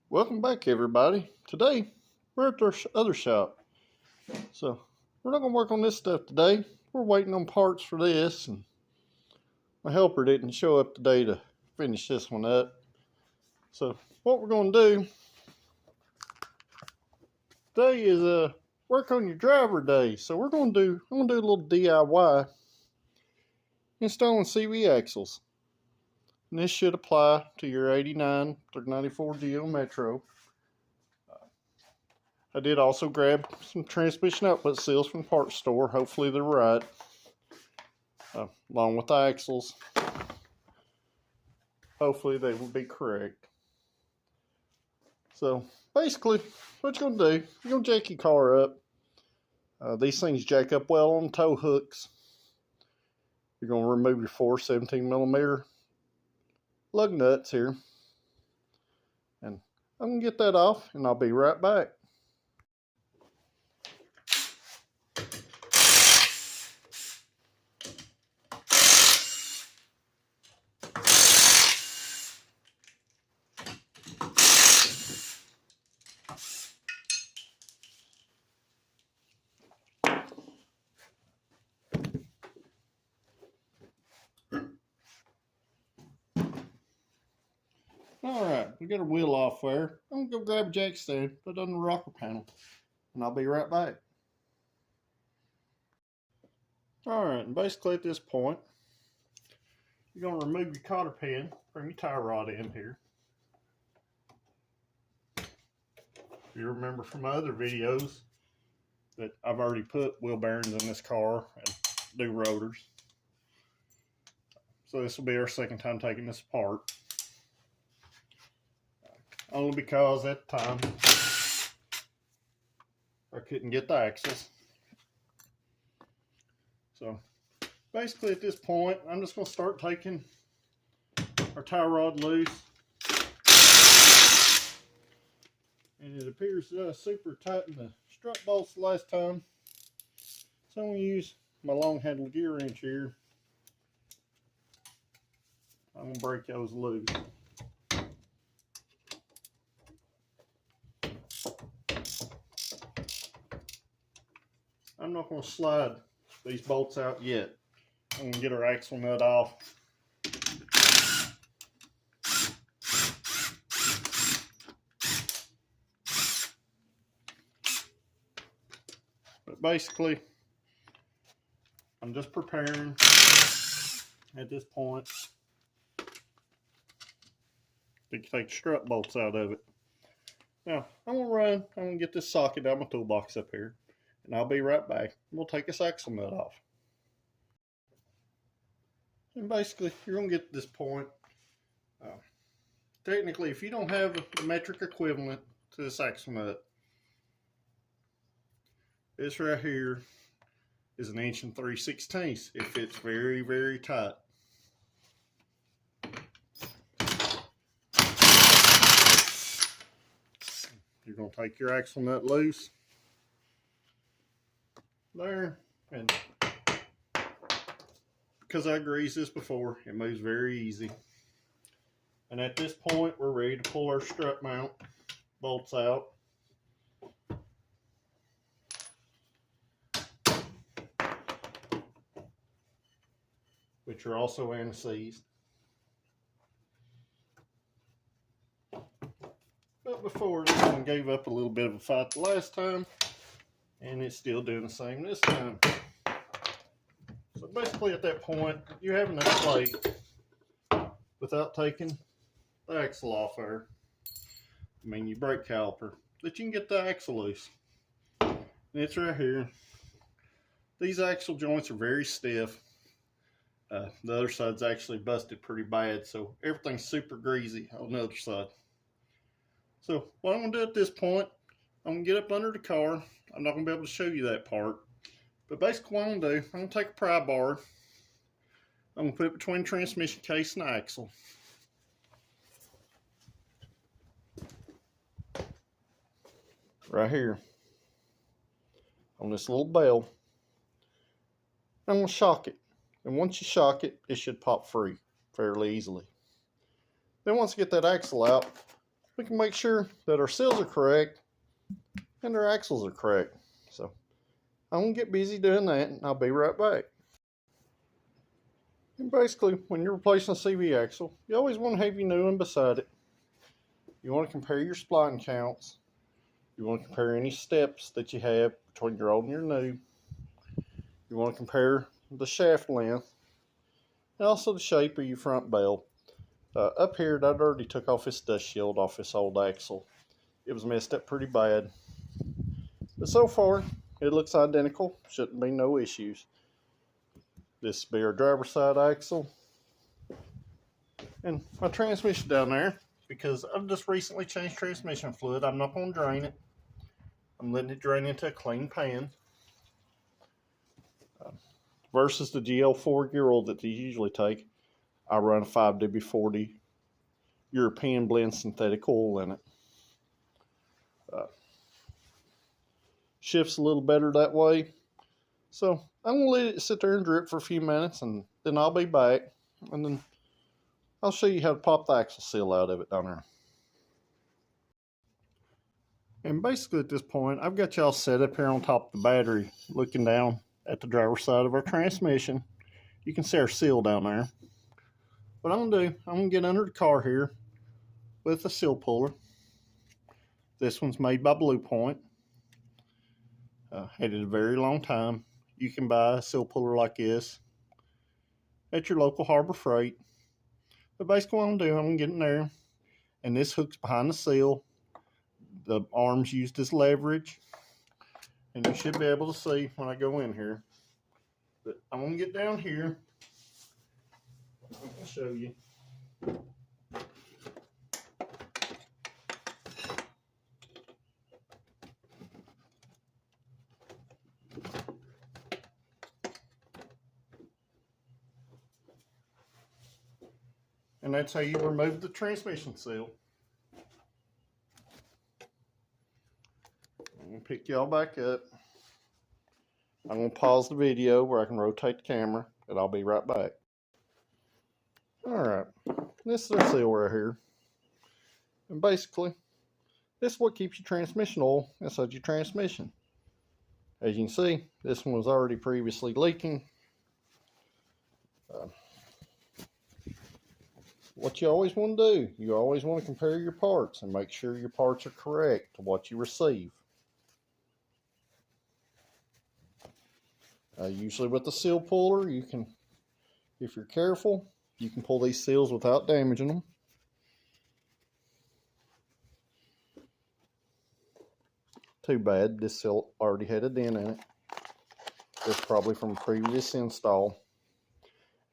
Welcome back, everybody. Today we're at our other shop, so we're not going to work on this stuff today. We're waiting on parts for this, and my helper didn't show up today to finish this one up. So what we're going to do today is work on your driver day. So I'm going to do a little DIY installing CV axles. And this should apply to your 89 through 94 Geo Metro. I did also grab some transmission outlet seals from the parts store. Hopefully they're right. Along with the axles. Hopefully they will be correct. So basically what you're going to do, you're going to jack your car up. These things jack up well on tow hooks. You're going to remove your 4 17mm lug nuts here. And I'm going to get that off and I'll be right back. Alright, we got our wheel off there. I'm going to go grab a jack stand, put it on the rocker panel, and I'll be right back. Alright, and basically at this point, you're going to remove your cotter pin from your tie rod in here. You remember from my other videos that I've already put wheel bearings in this car and new rotors. So this will be our second time taking this apart. Only because at the time I couldn't get the axles. So basically at this point I'm just going to start taking our tie rod loose. And it appears that I super tightened the strut bolts last time. So I'm going to use my long handled gear wrench here. I'm going to break those loose. I'm not going to slide these bolts out yet. I'm going to get our axle nut off. But basically, I'm just preparing at this point to take the strut bolts out of it. Now, I'm going to get this socket out of my toolbox up here. And I'll be right back. We'll take this axle nut off. And basically, you're going to get to this point. Technically, if you don't have a metric equivalent to this axle nut, this right here is 1 3/16. It fits very, very tight. You're going to take your axle nut loose. There, and because I greased this before, it moves very easy. And at this point, we're ready to pull our strut mount bolts out. Which are also anti-seized. But before, this one gave up a little bit of a fight the last time. And it's still doing the same this time. So basically at that point, you have enough plate without taking the axle off there. I mean your brake caliper, that you can get the axle loose. And it's right here. These axle joints are very stiff. The other side's actually busted pretty bad, so everything's super greasy on the other side. So what I'm going to do at this point, I'm going to get up under the car. I'm not going to be able to show you that part. But basically what I'm going to do, I'm going to take a pry bar. I'm going to put it between the transmission case and the axle. Right here. On this little bell. I'm going to shock it And once you shock it, it should pop free fairly easily. Then once we get that axle out, we can make sure that our seals are correct and our axles are correct. So I'm going to get busy doing that, and I'll be right back. And basically, when you're replacing a CV axle, you always want to have your new one beside it. You want to compare your spline counts. You want to compare any steps that you have between your old and your new. You want to compare the shaft length and also the shape of your front bell. Up here, I'd already took off this dust shield off this old axle. It was messed up pretty bad. But so far, it looks identical. Shouldn't be no issues. This will be our driver's side axle. And my transmission down there, because I've just recently changed transmission fluid, I'm not going to drain it. I'm letting it drain into a clean pan. Versus the GL 4-year-old that they usually take, I run a 5W40 European blend synthetic oil in it. Shifts a little better that way. So I'm going to let it sit there and drip for a few minutes, and then I'll be back. And then I'll show you how to pop the axle seal out of it down there. And basically at this point, I've got y'all set up here on top of the battery, looking down at the driver's side of our transmission. You can see our seal down there. What I'm going to do, I'm going to get under the car here with a seal puller. This one's made by Blue Point. Had it a very long time. You can buy a seal puller like this at your local Harbor Freight. But basically what I'm going to do, I'm going to get in there, and this hook's behind the seal. The arm's used as leverage, and you should be able to see when I go in here. But I'm going to get down here. I can show you. And that's how you remove the transmission seal. I'm going to pick y'all back up. I'm going to pause the video where I can rotate the camera, and I'll be right back. Alright, this is our seal right here. And basically, this is what keeps your transmission oil inside your transmission. As you can see, this one was already previously leaking. What you always want to do, you always want to compare your parts and make sure your parts are correct to what you receive. Usually with the seal puller, you can, if you're careful, you can pull these seals without damaging them. Too bad, this seal already had a dent in it. It's probably from a previous install.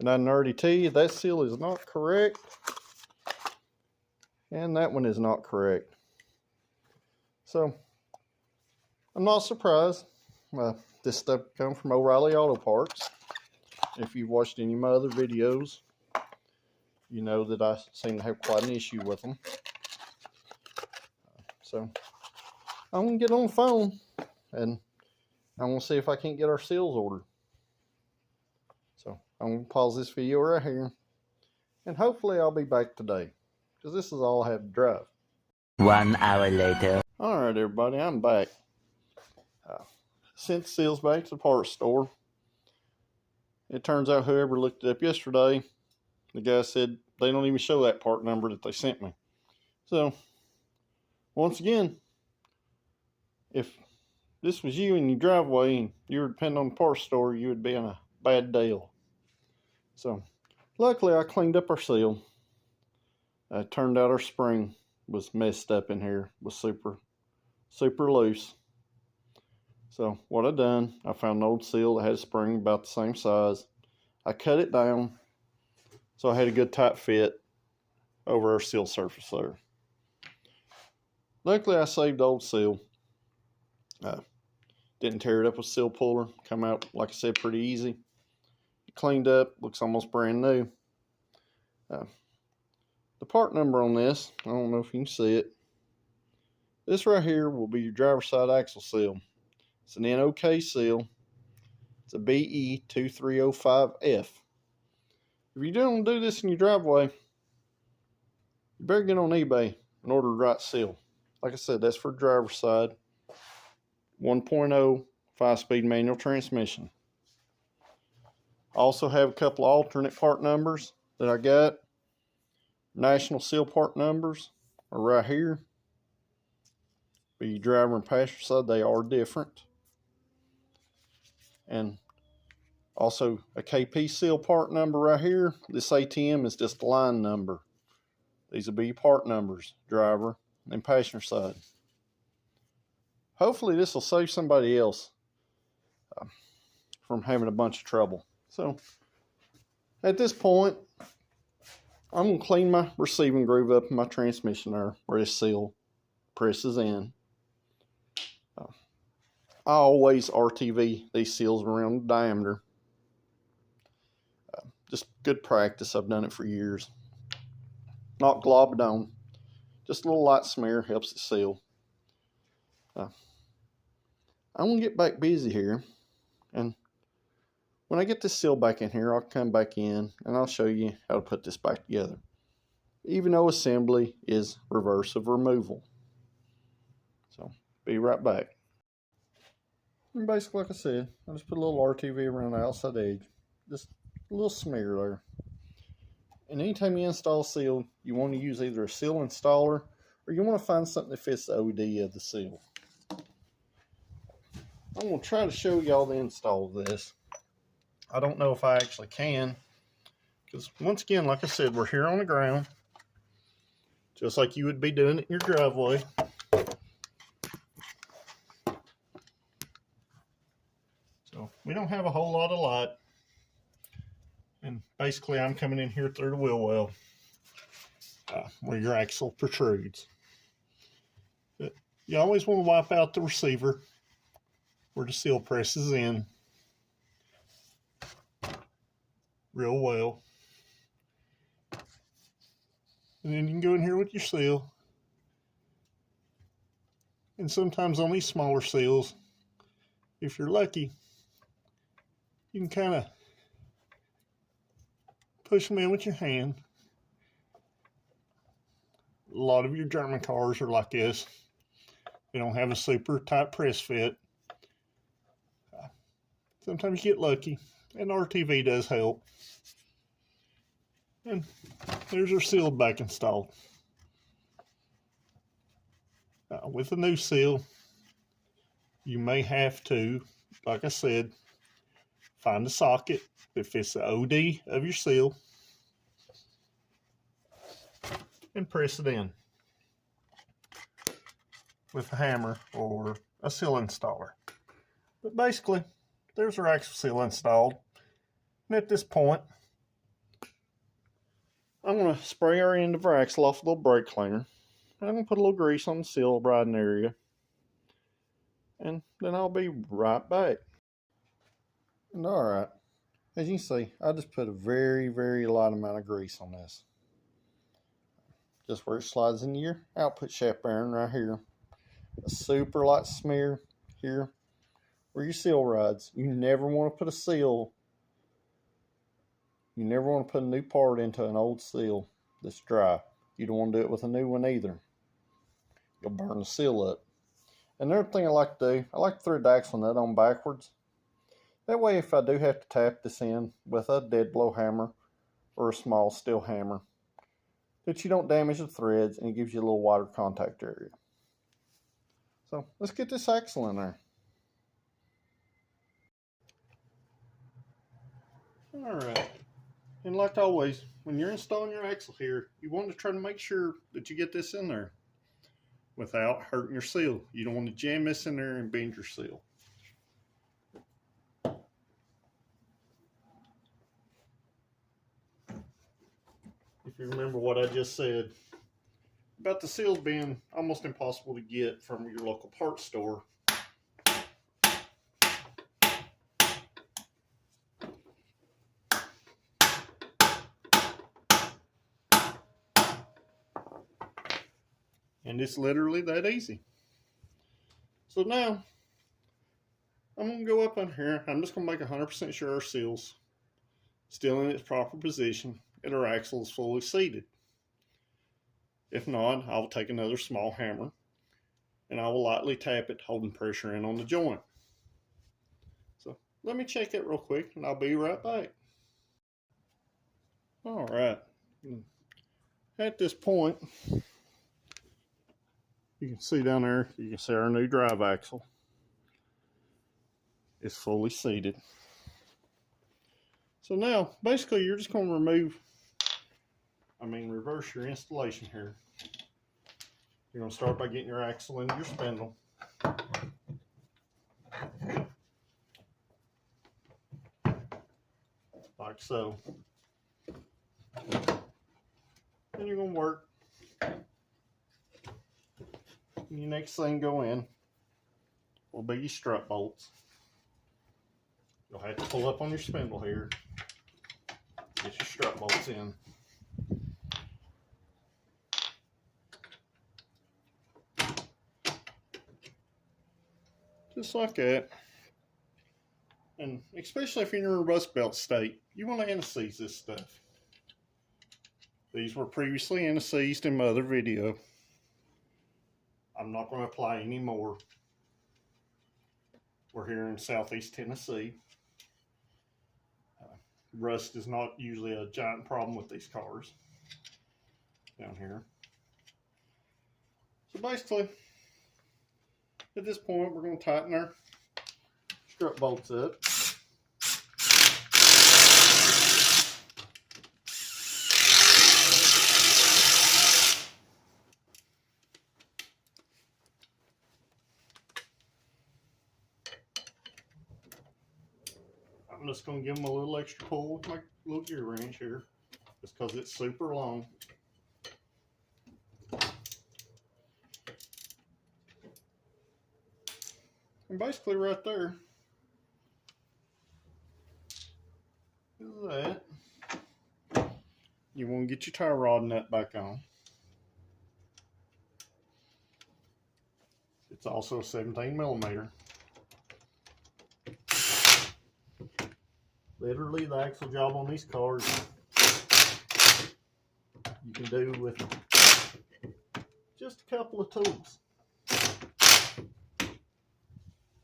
And I can already tell you that seal is not correct. And that one is not correct. So, I'm not surprised. This stuff comes from O'Reilly Auto Parts. If you've watched any of my other videos, you know that I seem to have quite an issue with them. So, I'm going to get on the phone and I'm going to see if I can't get our seals ordered. So, I'm going to pause this video right here, and hopefully I'll be back today, because this is all I have to drive. 1 hour later. Alright everybody, I'm back. Sent the seals back to the parts store. It turns out whoever looked it up yesterday, the guy said they don't even show that part number that they sent me. So, once again, if this was you in your driveway and you were depending on the parts store, you would be in a bad deal. So, luckily I cleaned up our seal. It turned out our spring was messed up in here, was super loose. So what I done, I found an old seal that had a spring about the same size. I cut it down so I had a good tight fit over our seal surface there. Luckily I saved the old seal. Didn't tear it up with seal puller. Come out, like I said, pretty easy. Cleaned up, looks almost brand new. The part number on this, I don't know if you can see it. This right here will be your driver's side axle seal. It's an NOK seal. It's a BE2305F. If you don't do this in your driveway, you better get on eBay and order the right seal. Like I said, that's for driver's side. 1.0 5-speed manual transmission. I also have a couple of alternate part numbers that I got. National seal part numbers are right here. But your driver and passenger side, they are different. And also a KP seal part number right here. This ATM is just a line number. These will be your part numbers, driver and passenger side. Hopefully this will save somebody else from having a bunch of trouble. So at this point, I'm going to clean my receiving groove up in my transmission there where this seal presses in. I always RTV these seals around the diameter. Just good practice. I've done it for years. Not globbed on. Just a little light smear helps it seal. I'm going to get back busy here. And when I get this seal back in here, I'll come back in and I'll show you how to put this back together. Even though assembly is reverse of removal. So, be right back. And basically, like I said, I just put a little RTV around the outside edge. Just a little smear there. And anytime you install a seal, you want to use either a seal installer or you want to find something that fits the OD of the seal. I'm going to try to show y'all the install of this. I don't know if I actually can. Because once again, like I said, we're here on the ground. Just like you would be doing it in your driveway. So we don't have a whole lot of light. And basically I'm coming in here through the wheel well. Where your axle protrudes. But you always want to wipe out the receiver where the seal presses in real well. And then you can go in here with your seal. And sometimes on these smaller seals, if you're lucky, you can kind of push them in with your hand. A lot of your German cars are like this. They don't have a super tight press fit. Sometimes you get lucky, and RTV does help. And there's our seal back installed. With a new seal, you may have to, like I said, find a socket that fits the OD of your seal and press it in with a hammer or a seal installer. But basically, there's our axle seal installed. And at this point, I'm going to spray our end of our axle off a little brake cleaner. I'm going to put a little grease on the seal riding area. And then I'll be right back. And alright, as you can see, I just put a very, very light amount of grease on this. Just where it slides into your output shaft bearing right here. A super light smear here where your seal rides. You never want to put a seal. You never want to put a new part into an old seal that's dry. You don't want to do it with a new one either. You'll burn the seal up. Another thing I like to do, I like to throw the axle nut on backwards. That way if I do have to tap this in with a dead blow hammer or a small steel hammer, that you don't damage the threads and it gives you a little wider contact area. So let's get this axle in there. Alright, and like always, when you're installing your axle here, you want to try to make sure that you get this in there without hurting your seal. You don't want to jam this in there and bend your seal. If you remember what I just said about the seals being almost impossible to get from your local parts store. And it's literally that easy. So now, I'm going to go up on here. I'm just going to make 100% sure our seal's still in its proper position and our axle is fully seated. If not, I'll take another small hammer and I will lightly tap it, holding pressure in on the joint. So let me check it real quick and I'll be right back. Alright, at this point, you can see down there, you can see our new drive axle is fully seated. So now, basically, you're just going to reverse your installation here. You're going to start by getting your axle into your spindle. Like so. Then you're going to work. And your next thing go in will be your strut bolts. You'll have to pull up on your spindle here. Get your strut bolts in. Just like that. And especially if you're in a rust belt state, you want to anti-seize this stuff. These were previously anti-seized in my other video. I'm not going to apply any more. We're here in Southeast Tennessee. Rust is not usually a giant problem with these cars down here. So basically, at this point, we're going to tighten our strut bolts up. I'm just going to give them a little extra pull with my little gear wrench here, just because it's super long. And basically right there is that. You want to get your tie rod nut back on. It's also a 17mm. Literally, the axle job on these cars you can do with just a couple of tools.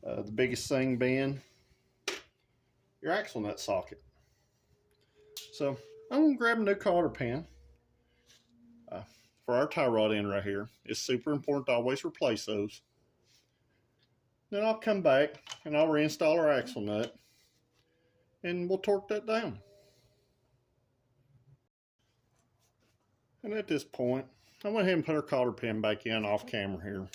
The biggest thing being your axle nut socket. So I'm going to grab a new cotter pin for our tie rod end right here. It's super important to always replace those. Then I'll come back and I'll reinstall our axle nut and we'll torque that down. And at this point, I went ahead and put our cotter pin back in off camera here.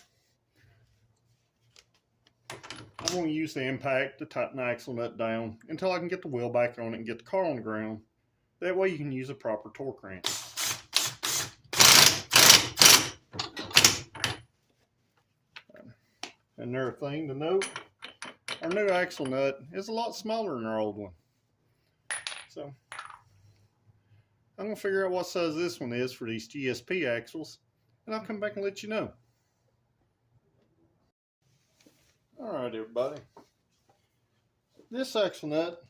I'm going to use the impact to tighten the axle nut down until I can get the wheel back on it and get the car on the ground. That way you can use a proper torque wrench. Another thing to note, our new axle nut is a lot smaller than our old one. So I'm going to figure out what size this one is for these GSP axles, and I'll come back and let you know. Alright everybody, this axle nut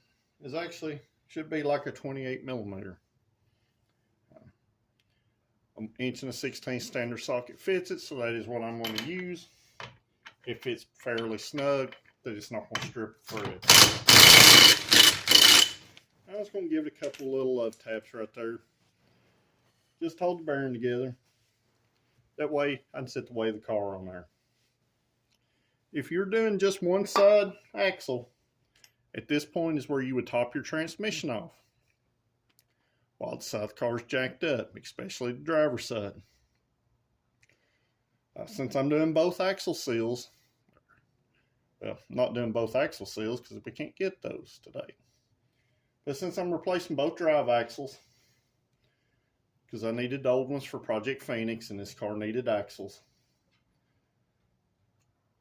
is should be like a 28mm. 1 1/16 standard socket fits it, so that is what I'm going to use. It fits fairly snug, that it's not going to strip thread. I was going to give it a couple little love taps right there. Just hold the bearing together. That way I can set the weight of the car on there. If you're doing just one side axle, at this point is where you would top your transmission off while the side of the car is jacked up, especially the driver's side. Since I'm doing both axle seals, well, not doing both axle seals because we can't get those today. But since I'm replacing both drive axles, because I needed the old ones for Project Phoenix and this car needed axles,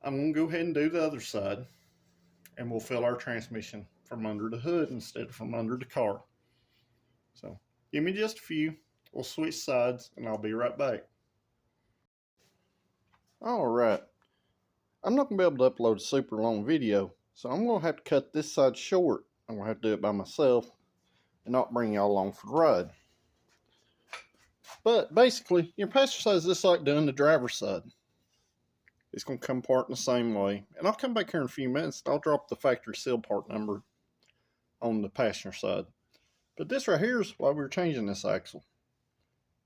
I'm going to go ahead and do the other side, and we'll fill our transmission from under the hood instead of from under the car. So give me just a few, we'll switch sides, and I'll be right back. Alright, I'm not going to be able to upload a super long video So I'm going to have to cut this side short. I'm going to have to do it by myself and not bring y'all along for the ride. But basically, your passenger side is just like doing the driver's side. It's going to come apart in the same way. And I'll come back here in a few minutes and I'll drop the factory seal part number on the passenger side. But this right here is why we were changing this axle.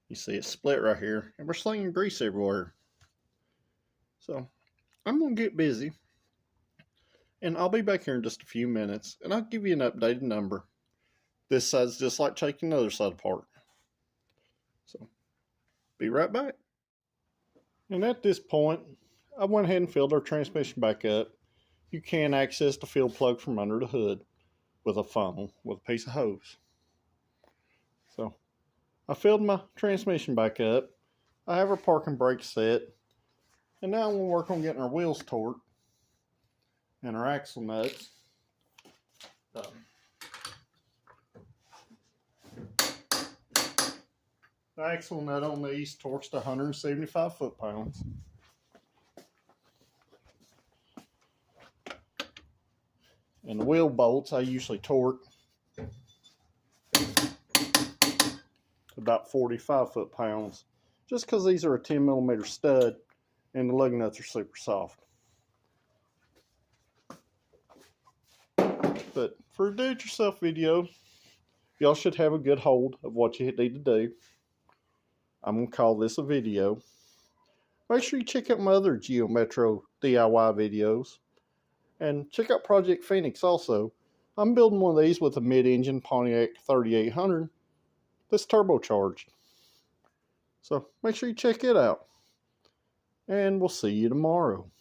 You see it's split right here, and we're slinging grease everywhere. So I'm going to get busy, and I'll be back here in just a few minutes, and I'll give you an updated number. This side's just like taking the other side apart. So be right back. And at this point, I went ahead and filled our transmission back up. You can access the fuel plug from under the hood with a funnel with a piece of hose. So I filled my transmission back up. I have our parking brake set. And now we'll work on getting our wheels torqued and our axle nuts. The axle nut on these torques to 175 foot-pounds. And the wheel bolts I usually torque about 45 foot-pounds, just because these are a 10mm stud and the lug nuts are super soft. But for a do-it-yourself video, y'all should have a good hold of what you need to do. I'm going to call this a video. Make sure you check out my other Geo Metro DIY videos. And check out Project Phoenix also. I'm building one of these with a mid-engine Pontiac 3800 that's turbocharged. So make sure you check it out. And we'll see you tomorrow.